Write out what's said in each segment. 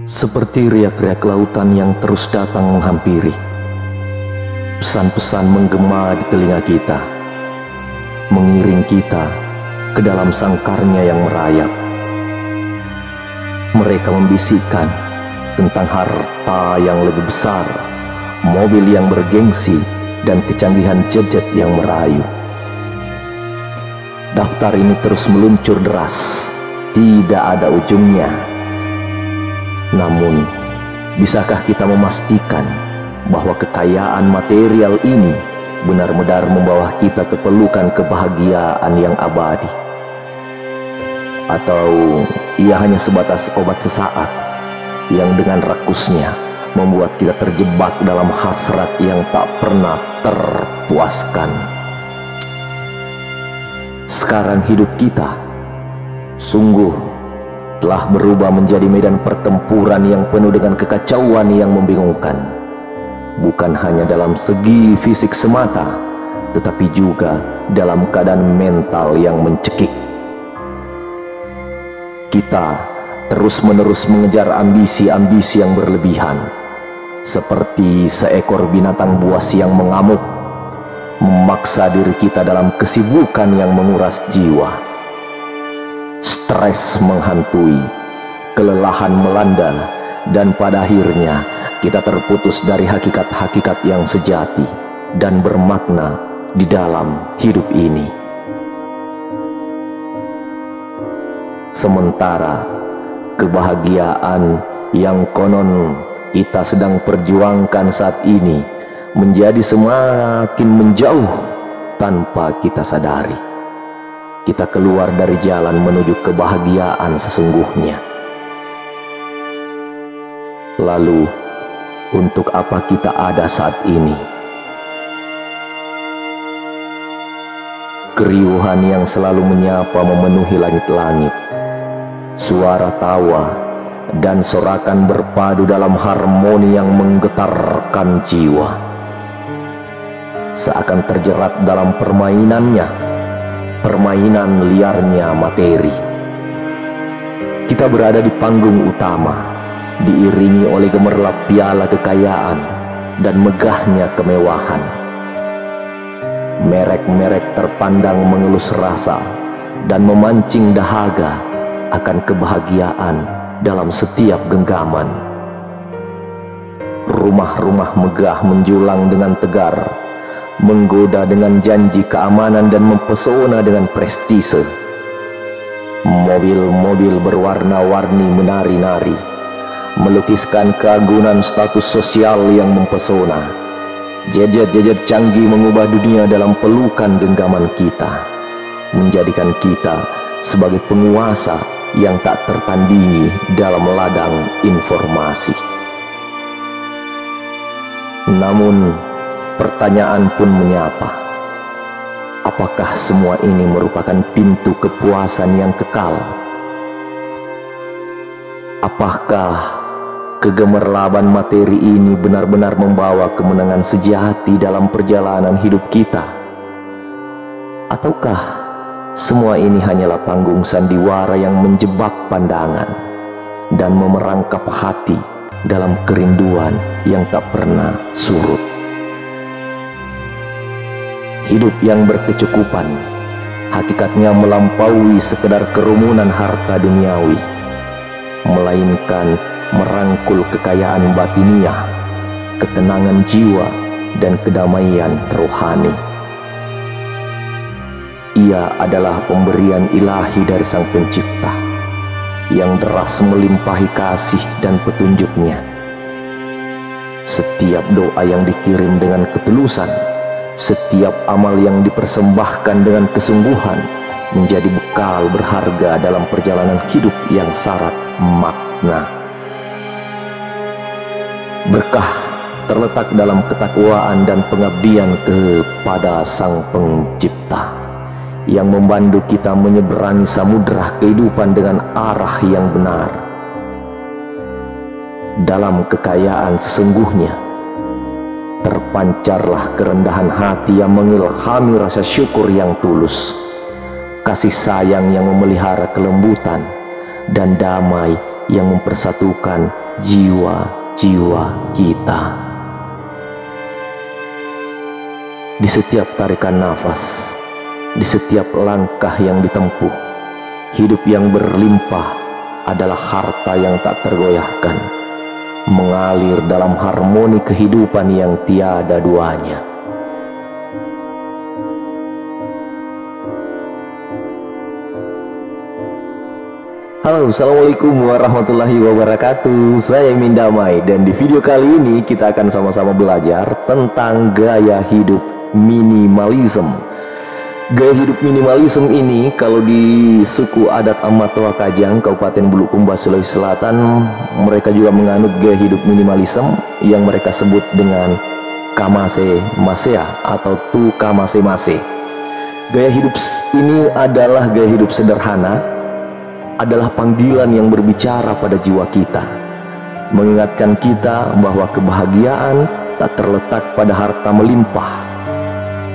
Seperti riak-riak lautan yang terus datang menghampiri, pesan-pesan menggema di telinga kita, mengiring kita ke dalam sangkarnya yang merayap. Mereka membisikkan tentang harta yang lebih besar, mobil yang bergengsi, dan kecanggihan gadget yang merayu. Daftar ini terus meluncur deras, tidak ada ujungnya. Namun, bisakah kita memastikan bahwa kekayaan material ini benar-benar membawa kita ke pelukan kebahagiaan yang abadi? Atau ia hanya sebatas obat sesaat yang dengan rakusnya membuat kita terjebak dalam hasrat yang tak pernah terpuaskan? Sekarang hidup kita sungguh telah berubah menjadi medan pertempuran yang penuh dengan kekacauan yang membingungkan. Bukan hanya dalam segi fisik semata, tetapi juga dalam keadaan mental yang mencekik. Kita terus-menerus mengejar ambisi-ambisi yang berlebihan, seperti seekor binatang buas yang mengamuk, memaksa diri kita dalam kesibukan yang menguras jiwa. Stres menghantui, kelelahan melanda, dan pada akhirnya kita terputus dari hakikat-hakikat yang sejati dan bermakna di dalam hidup ini. Sementara kebahagiaan yang konon kita sedang perjuangkan saat ini menjadi semakin menjauh tanpa kita sadari. Kita keluar dari jalan menuju kebahagiaan sesungguhnya. Lalu, untuk apa kita ada saat ini? Keriuhan yang selalu menyapa memenuhi langit-langit. Suara tawa dan sorakan berpadu dalam harmoni yang menggetarkan jiwa. Seakan terjerat dalam permainannya, permainan liarnya materi. Kita berada di panggung utama, diiringi oleh gemerlap piala kekayaan dan megahnya kemewahan. Merek-merek terpandang mengelus rasa dan memancing dahaga akan kebahagiaan dalam setiap genggaman. Rumah-rumah megah menjulang dengan tegar, menggoda dengan janji keamanan dan mempesona dengan prestise. Mobil-mobil berwarna-warni menari-nari, melukiskan keagungan status sosial yang mempesona. Gadget-gadget canggih mengubah dunia dalam pelukan genggaman kita, menjadikan kita sebagai penguasa yang tak tertandingi dalam ladang informasi. Namun, pertanyaan pun menyapa. Apakah semua ini merupakan pintu kepuasan yang kekal? Apakah kegemerlaban materi ini benar-benar membawa kemenangan sejati dalam perjalanan hidup kita? Ataukah semua ini hanyalah panggung sandiwara yang menjebak pandangan dan memerangkap hati dalam kerinduan yang tak pernah surut? Hidup yang berkecukupan hakikatnya melampaui sekedar kerumunan harta duniawi, melainkan merangkul kekayaan batiniah, ketenangan jiwa, dan kedamaian rohani. Ia adalah pemberian ilahi dari Sang Pencipta yang deras melimpahi kasih dan petunjuknya. Setiap doa yang dikirim dengan ketulusan, setiap amal yang dipersembahkan dengan kesungguhan menjadi bekal berharga dalam perjalanan hidup yang syarat makna. Berkah terletak dalam ketakwaan dan pengabdian kepada Sang Pencipta yang membantu kita menyeberangi samudera kehidupan dengan arah yang benar. Dalam kekayaan sesungguhnya terpancarlah kerendahan hati yang mengilhami rasa syukur yang tulus, kasih sayang yang memelihara kelembutan, dan damai yang mempersatukan jiwa-jiwa kita. Di setiap tarikan nafas, di setiap langkah yang ditempuh, hidup yang berlimpah adalah harta yang tak tergoyahkan, mengalir dalam harmoni kehidupan yang tiada duanya. Halo, assalamualaikum warahmatullahi wabarakatuh. Saya Imin Damai, dan di video kali ini kita akan sama-sama belajar tentang gaya hidup minimalism. Gaya hidup minimalism ini kalau di suku adat Amatoa Kajang, Kabupaten Bulukumba, Sulawesi Selatan, mereka juga menganut gaya hidup minimalism yang mereka sebut dengan kamase masea atau tu kamase mase. Gaya hidup ini adalah gaya hidup sederhana, adalah panggilan yang berbicara pada jiwa kita, mengingatkan kita bahwa kebahagiaan tak terletak pada harta melimpah,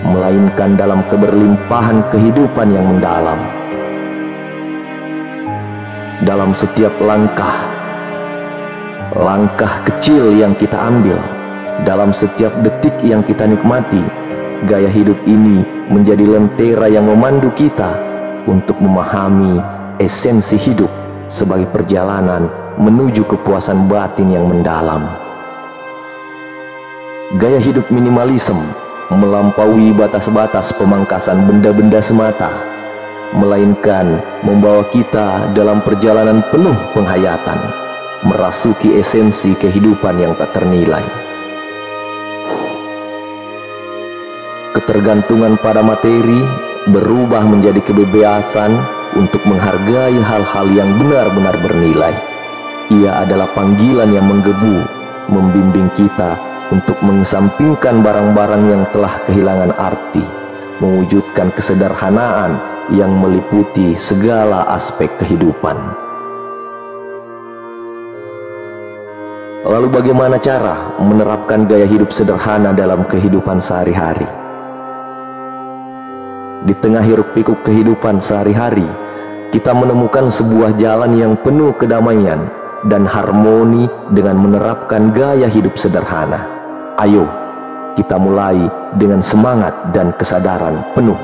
melainkan dalam keberlimpahan kehidupan yang mendalam. Dalam setiap langkah kecil yang kita ambil, dalam setiap detik yang kita nikmati, gaya hidup ini menjadi lentera yang memandu kita untuk memahami esensi hidup sebagai perjalanan menuju kepuasan batin yang mendalam. Gaya hidup minimalism melampaui batas-batas pemangkasan benda-benda semata, melainkan membawa kita dalam perjalanan penuh penghayatan, merasuki esensi kehidupan yang tak ternilai. Ketergantungan pada materi berubah menjadi kebebasan untuk menghargai hal-hal yang benar-benar bernilai. Ia adalah panggilan yang menggebu, membimbing kita untuk mengesampingkan barang-barang yang telah kehilangan arti, mewujudkan kesederhanaan yang meliputi segala aspek kehidupan. Lalu bagaimana cara menerapkan gaya hidup sederhana dalam kehidupan sehari-hari? Di tengah hiruk-pikuk kehidupan sehari-hari, kita menemukan sebuah jalan yang penuh kedamaian dan harmoni dengan menerapkan gaya hidup sederhana. Ayo, kita mulai dengan semangat dan kesadaran penuh.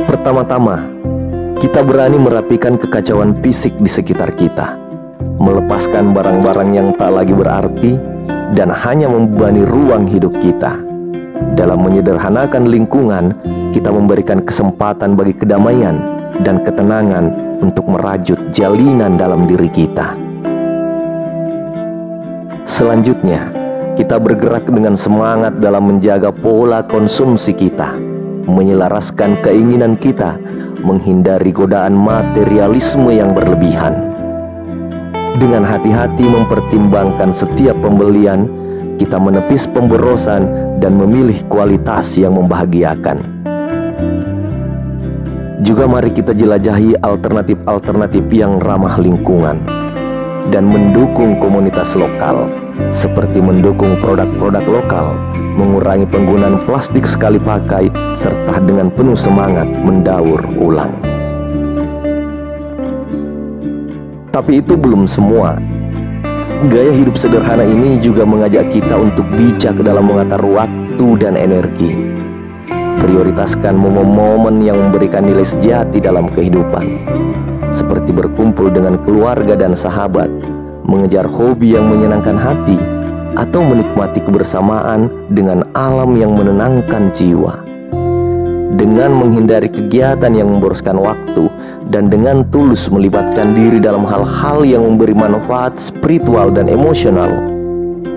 Pertama-tama, kita berani merapikan kekacauan fisik di sekitar kita, melepaskan barang-barang yang tak lagi berarti dan hanya membebani ruang hidup kita. Dalam menyederhanakan lingkungan, kita memberikan kesempatan bagi kedamaian dan ketenangan untuk merajut jalinan dalam diri kita. Selanjutnya, kita bergerak dengan semangat dalam menjaga pola konsumsi kita, menyelaraskan keinginan kita, menghindari godaan materialisme yang berlebihan. Dengan hati-hati mempertimbangkan setiap pembelian, kita menepis pemborosan dan memilih kualitas yang membahagiakan. Juga mari kita jelajahi alternatif-alternatif yang ramah lingkungan dan mendukung komunitas lokal, seperti mendukung produk-produk lokal, mengurangi penggunaan plastik sekali pakai, serta dengan penuh semangat mendaur ulang. Tapi itu belum semua. Gaya hidup sederhana ini juga mengajak kita untuk bijak dalam mengatur waktu dan energi. Prioritaskan momen-momen yang memberikan nilai sejati dalam kehidupan, seperti berkumpul dengan keluarga dan sahabat, mengejar hobi yang menyenangkan hati, atau menikmati kebersamaan dengan alam yang menenangkan jiwa. Dengan menghindari kegiatan yang memboroskan waktu dan dengan tulus melibatkan diri dalam hal-hal yang memberi manfaat spiritual dan emosional,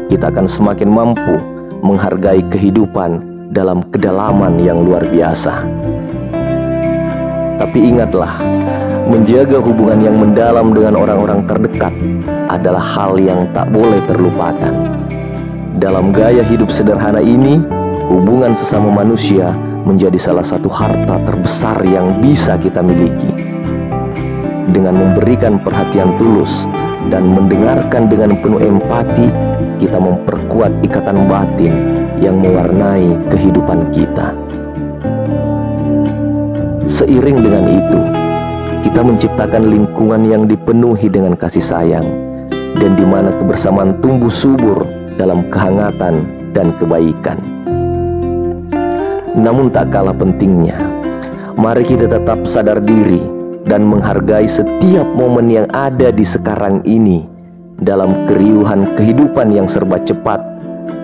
kita akan semakin mampu menghargai kehidupan dalam kedalaman yang luar biasa. Tapi ingatlah, menjaga hubungan yang mendalam dengan orang-orang terdekat adalah hal yang tak boleh terlupakan. Dalam gaya hidup sederhana ini, hubungan sesama manusia menjadi salah satu harta terbesar yang bisa kita miliki. Dengan memberikan perhatian tulus dan mendengarkan dengan penuh empati, kita memperkuat ikatan batin yang mewarnai kehidupan kita. Seiring dengan itu, kita menciptakan lingkungan yang dipenuhi dengan kasih sayang, dan di mana kebersamaan tumbuh subur dalam kehangatan dan kebaikan. Namun tak kalah pentingnya, mari kita tetap sadar diri dan menghargai setiap momen yang ada di sekarang ini. Dalam keriuhan kehidupan yang serba cepat,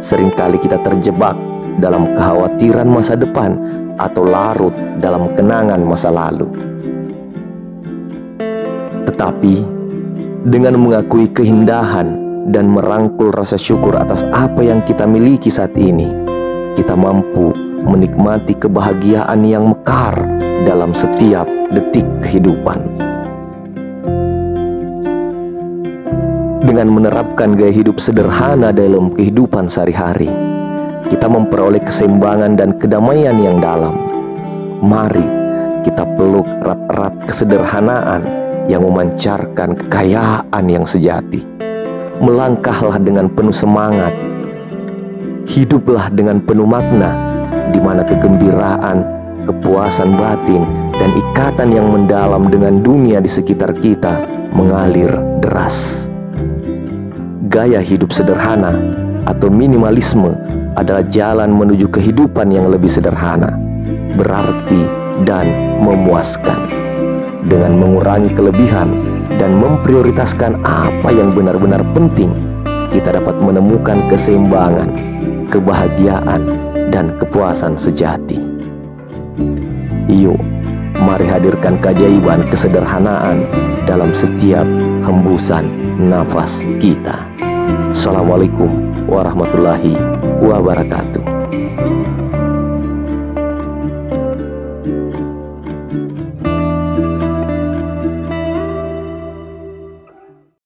seringkali kita terjebak dalam kekhawatiran masa depan atau larut dalam kenangan masa lalu. Tetapi dengan mengakui keindahan dan merangkul rasa syukur atas apa yang kita miliki saat ini, kita mampu menikmati kebahagiaan yang mekar dalam setiap detik kehidupan. Dengan menerapkan gaya hidup sederhana dalam kehidupan sehari-hari, kita memperoleh keseimbangan dan kedamaian yang dalam. Mari kita peluk erat-erat kesederhanaan yang memancarkan kekayaan yang sejati. Melangkahlah dengan penuh semangat, hiduplah dengan penuh makna, di mana kegembiraan, kepuasan batin, dan ikatan yang mendalam dengan dunia di sekitar kita mengalir deras. Gaya hidup sederhana atau minimalisme adalah jalan menuju kehidupan yang lebih sederhana, berarti, dan memuaskan. Dengan mengurangi kelebihan dan memprioritaskan apa yang benar-benar penting, kita dapat menemukan keseimbangan, kebahagiaan, dan kepuasan sejati. Yuk, mari hadirkan keajaiban kesederhanaan dalam setiap hembusan nafas kita. Assalamualaikum warahmatullahi wabarakatuh.